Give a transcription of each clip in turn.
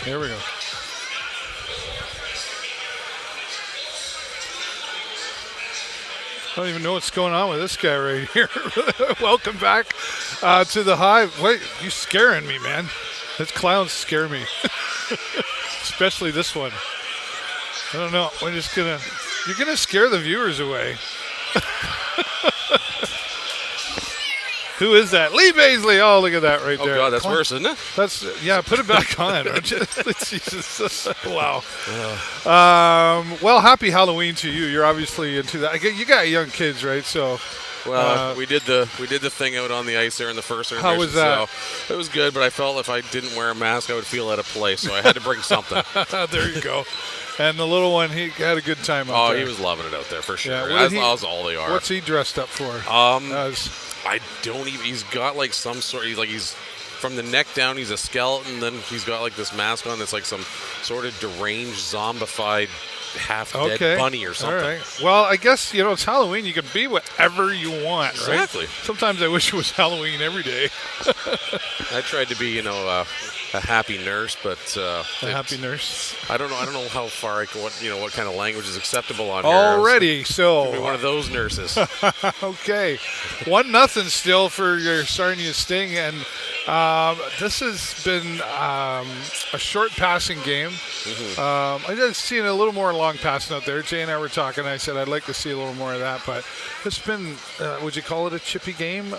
Here we go. I don't even know what's going on with this guy right here. Welcome back to the Hive. Wait, you scaring me, man. Those clowns scare me. Especially this one. I don't know. You're going to scare the viewers away. Who is that? Lee Bazeley. Oh, look at that right there. Oh, God, that's worse, isn't it? Put it back on. Jesus. Wow. Well, happy Halloween to you. You're obviously into that. You got young kids, right? So. Well, we did the thing out on the ice there in the first intermission. How was that? So it was good, but I felt if I didn't wear a mask, I would feel out of place. So I had to bring something. There you go. And the little one, he had a good time out there. Oh, he was loving it out there for sure. Yeah, as all they are. What's he dressed up for? I don't even. He's got like some sort. He's from the neck down. He's a skeleton. Then he's got like this mask on that's like some sort of deranged, zombified, half-dead bunny or something. All right. Well, I guess it's Halloween. You can be whatever you want. Exactly. Right? Sometimes I wish it was Halloween every day. I tried to be, a happy nurse, but a happy nurse. I don't know how far I can. What kind of language is acceptable on here. Already, so be one of those nurses. Okay, 1-0 still for your Sarnia Sting, and this has been a short passing game. I just seen a little more long passing out there. Jay and I were talking. I said I'd like to see a little more of that, but it's been. Would you call it a chippy game?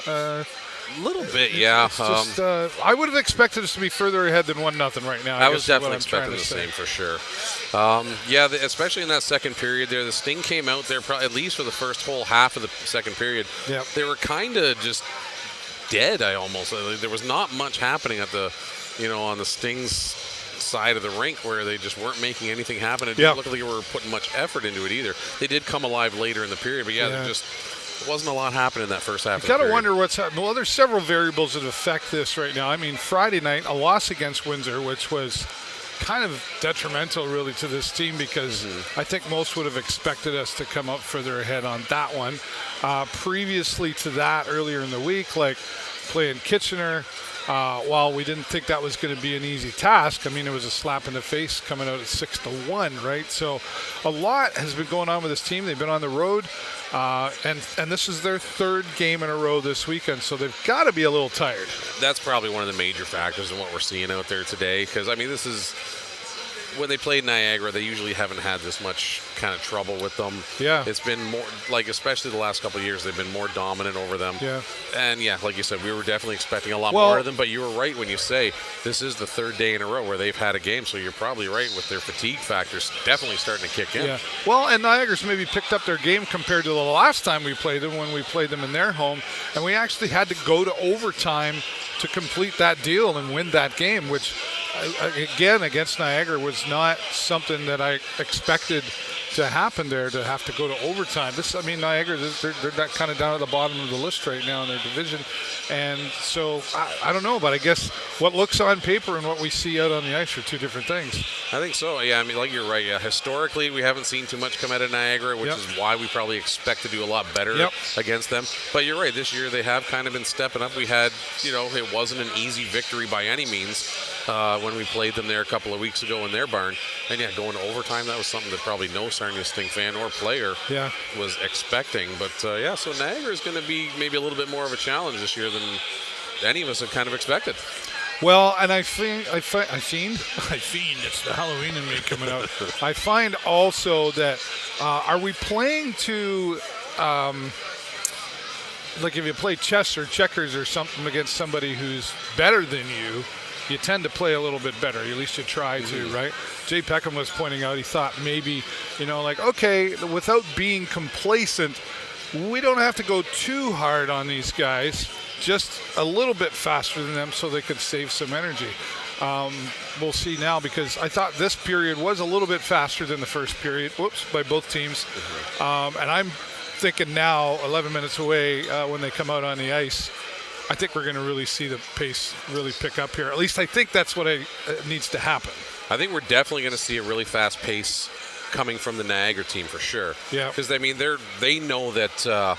A little bit, yeah. Just, I would have expected us to be further ahead than 1-0 right now. I was definitely expecting the same for sure. Especially in that second period there, the Sting came out there probably at least for the first whole half of the second period. Yep. They were kind of just dead. There was not much happening at the, on the Sting's side of the rink where they just weren't making anything happen. It didn't look like they were putting much effort into it either. They did come alive later in the period, but there just wasn't a lot happening in that first half. You got to wonder what's happening. Well, there's several variables that affect this right now. I mean, Friday night, a loss against Windsor, which was kind of detrimental really to this team because I think most would have expected us to come up further ahead on that one. Previously to that, earlier in the week, like playing Kitchener, while we didn't think that was going to be an easy task, I mean, it was a slap in the face coming out at 6-1, right? So a lot has been going on with this team. They've been on the road, and this is their third game in a row this weekend, so they've got to be a little tired. That's probably one of the major factors in what we're seeing out there today, because, I mean, this is – when they played Niagara, they usually haven't had this much kind of trouble with them. Yeah. It's been more, like, especially the last couple of years, they've been more dominant over them. Yeah. And, like you said, we were definitely expecting a lot more of them, but you were right when you say this is the third day in a row where they've had a game, so you're probably right with their fatigue factors definitely starting to kick in. Yeah. Well, and Niagara's maybe picked up their game compared to the last time we played them when we played them in their home, and we actually had to go to overtime to complete that deal and win that game, which again against Niagara was not something that I expected to happen there, to have to go to overtime. Niagara, they're that kind of down at the bottom of the list right now in their division, and so I don't know, but I guess what looks on paper and what we see out on the ice are two different things. I think so. Yeah, I mean, like you're right. Yeah, historically we haven't seen too much come out of Niagara, which is why we probably expect to do a lot better against them. But you're right. This year they have kind of been stepping up. We had, it wasn't an easy victory by any means when we played them there a couple of weeks ago in their barn. And going to overtime, that was something that probably no Sarnia Sting fan or player was expecting. But so Niagara is going to be maybe a little bit more of a challenge this year than any of us have kind of expected. Well, and I fiend, it's the Halloween in me coming out. I find also that, are we playing to, like if you play chess or checkers or something against somebody who's better than you tend to play a little bit better. At least you try to, right? Jay Peckham was pointing out, he thought maybe, okay, without being complacent, we don't have to go too hard on these guys, just a little bit faster than them so they could save some energy. We'll see now, because I thought this period was a little bit faster than the first period, by both teams. And I'm thinking now, 11 minutes away, when they come out on the ice, I think we're going to really see the pace really pick up here. At least I think that's what needs to happen. I think we're definitely going to see a really fast pace coming from the Niagara team for sure. Yeah. Because, I mean, they know that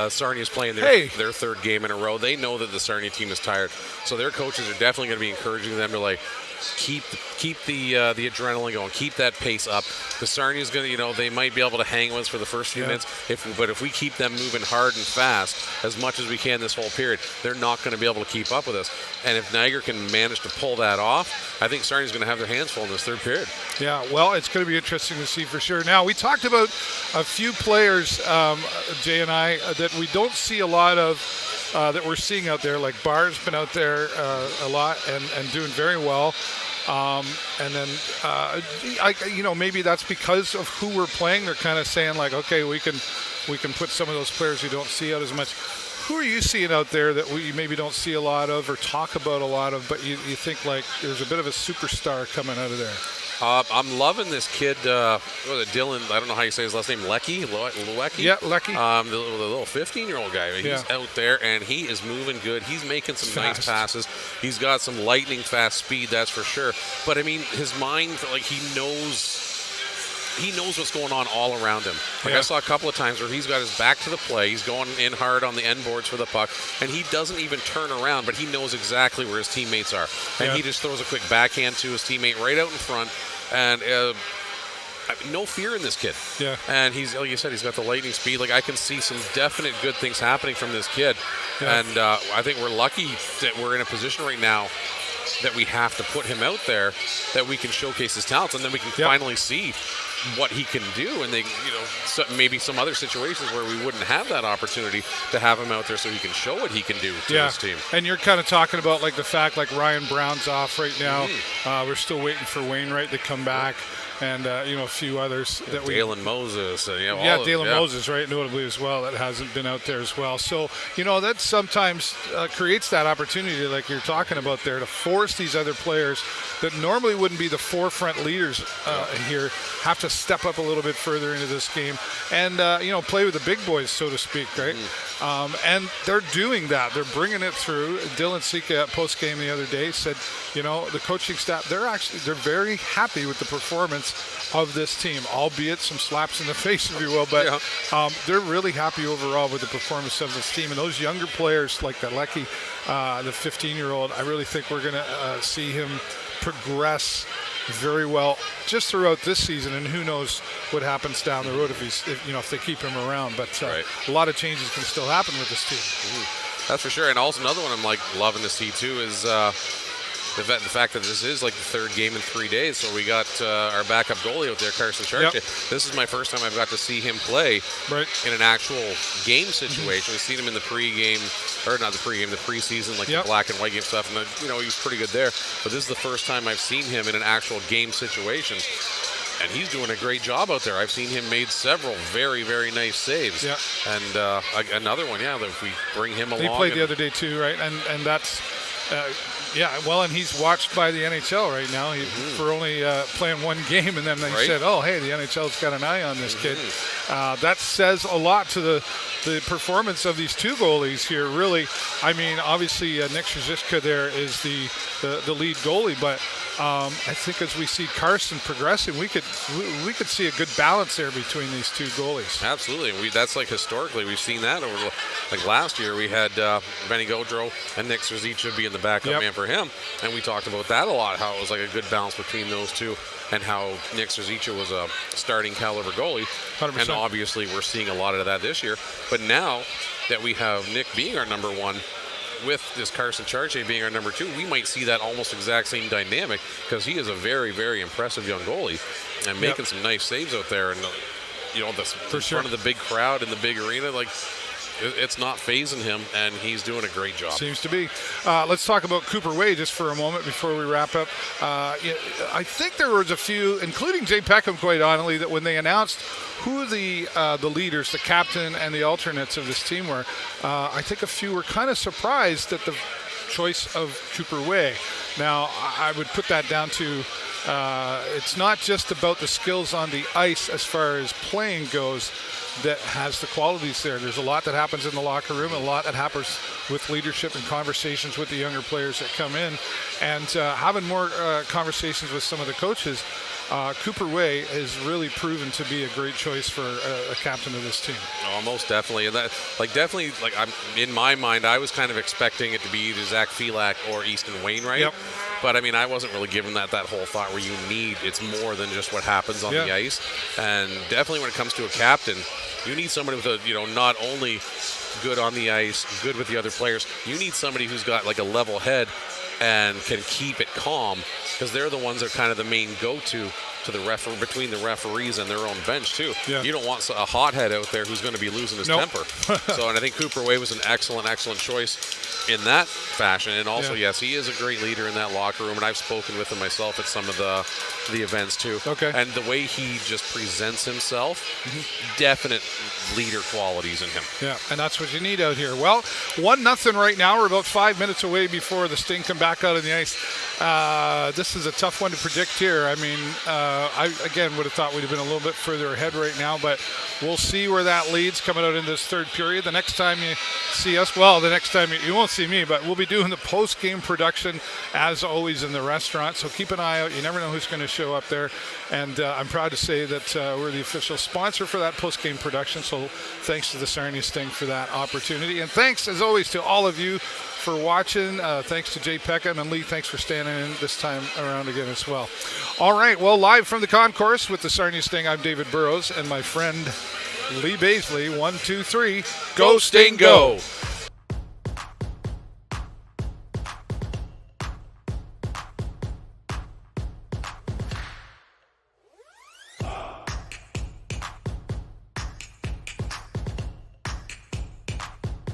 Sarnia is playing their third game in a row. They know that the Sarnia team is tired. So their coaches are definitely going to be encouraging them to, keep the adrenaline going, keep that pace up. The Sarnia's going to, they might be able to hang with us for the first few minutes, but if we keep them moving hard and fast as much as we can this whole period, they're not going to be able to keep up with us. And if Niagara can manage to pull that off, I think Sarnia's going to have their hands full in this third period. Yeah, well, it's going to be interesting to see for sure. Now, we talked about a few players, Jay and I, that we don't see a lot of that we're seeing out there. Like Barr's been out there a lot and doing very well. And then, maybe that's because of who we're playing. They're kind of saying like, okay, we can put some of those players who don't see out as much. Who are you seeing out there that we maybe don't see a lot of or talk about a lot of, but you think like there's a bit of a superstar coming out of there? I'm loving this kid, Dylan, I don't know how you say his last name, Lecky? Yeah, Lecky. The little 15-year-old guy. He's out there, and he is moving good. He's making some nice passes. He's got some lightning fast speed, that's for sure. But, I mean, his mind, like, he knows what's going on all around him. I saw a couple of times where he's got his back to the play. He's going in hard on the end boards for the puck, and he doesn't even turn around, but he knows exactly where his teammates are. And he just throws a quick backhand to his teammate right out in front. And no fear in this kid. Yeah. And he's, like you said, he's got the lightning speed. Like, I can see some definite good things happening from this kid. Yeah. And I think we're lucky that we're in a position right now that we have to put him out there, that we can showcase his talents, and then we can finally see what he can do. And they, maybe some other situations where we wouldn't have that opportunity to have him out there so he can show what he can do to his team. And you're kind of talking about like the fact like Ryan Brown's off right now. We're still waiting for Wainwright to come back. And, a few others that Dalen Moses. Dalen Moses, right, notably as well, that hasn't been out there as well. So, that sometimes creates that opportunity, like you're talking about there, to force these other players that normally wouldn't be the forefront leaders here, have to step up a little bit further into this game and, play with the big boys, so to speak, right? And they're doing that. They're bringing it through. Dylan Sika at postgame the other day said, the coaching staff, they're very happy with the performance of this team, albeit some slaps in the face, if you will, but they're really happy overall with the performance of this team. And those younger players like the Lecky, the 15-year-old, I really think we're going to see him progress very well just throughout this season, and who knows what happens down the road if they keep him around. But a lot of changes can still happen with this team. That's for sure. And also another one I'm like loving to see too is the fact that this is like the third game in 3 days. So we got our backup goalie out there, Carson Chartier. This is my first time I've got to see him play in an actual game situation. We've seen him in the pregame, or not the pregame, the preseason, like the black and white game stuff. And, he was pretty good there. But this is the first time I've seen him in an actual game situation. And he's doing a great job out there. I've seen him made several very, very nice saves. Yeah. And another one, that if we bring him along. He played the other day too, right? And that's... and he's watched by the NHL right now for only playing one game, and then they said, oh, hey, the NHL's got an eye on this kid. That says a lot to the performance of these two goalies here, really. I mean, obviously, Nick Krzyzewska there is the lead goalie, but I think as we see Carson progressing, we could see a good balance there between these two goalies. Absolutely. That's like historically, we've seen that over, like last year, we had Benny Gaudreau and Nick Krzyzewska be in the backup man for him, and we talked about that a lot, how it was like a good balance between those two, and how Nick Krzyzewska was a starting caliber goalie. 100%. And obviously we're seeing a lot of that this year. But now that we have Nick being our number one, with this Carson Chartier being our number two, we might see that almost exact same dynamic, because he is a very, very impressive young goalie and making some nice saves out there. And, in front of the big crowd in the big arena, like, it's not phasing him, and he's doing a great job. Seems to be. Let's talk about Cooper Way just for a moment before we wrap up. I think there was a few, including Jay Peckham, quite honestly, that when they announced who the leaders, the captain and the alternates of this team were, I think a few were kind of surprised at the choice of Cooper Way. Now, I would put that down to it's not just about the skills on the ice as far as playing goes that has the qualities there. There's a lot that happens in the locker room, a lot that happens with leadership and conversations with the younger players that come in, and having more conversations with some of the coaches. Cooper Way has really proven to be a great choice for a captain of this team. Oh, most definitely. And that, I'm in my mind, I was kind of expecting it to be either Zach Felak or Easton Wainwright. But, I mean, I wasn't really given that whole thought where it's more than just what happens on the ice. And definitely when it comes to a captain, you need somebody with not only good on the ice, good with the other players, you need somebody who's got like a level head and can keep it calm, because they're the ones that are kind of the main go-to to the between the referees and their own bench too. Yeah. You don't want a hothead out there who's going to be losing his temper. So, and I think Cooper Way was an excellent choice in that fashion. And also, yes, he is a great leader in that locker room, and I've spoken with him myself at some of the events too. Okay. And the way he just presents himself, definite leader qualities in him. Yeah, and that's what you need out here. Well, 1-0 right now. We're about 5 minutes away before the Sting come back out on the ice. This is a tough one to predict here. I mean, I, again, would have thought we'd have been a little bit further ahead right now, but we'll see where that leads coming out in this third period. The next time you see us, well, the next time you won't see me, but we'll be doing the post-game production, as always, in the restaurant. So keep an eye out. You never know who's going to show up there. And I'm proud to say that we're the official sponsor for that post-game production. So thanks to the Sarnia Sting for that opportunity. And thanks, as always, to all of you for watching. Thanks to Jay Peckham, and Lee, thanks for standing in this time around again as well. All right, well, live from the concourse with the Sarnia Sting, I'm David Burrows and my friend Lee Bazeley. 1, 2, 3. Go Sting, go!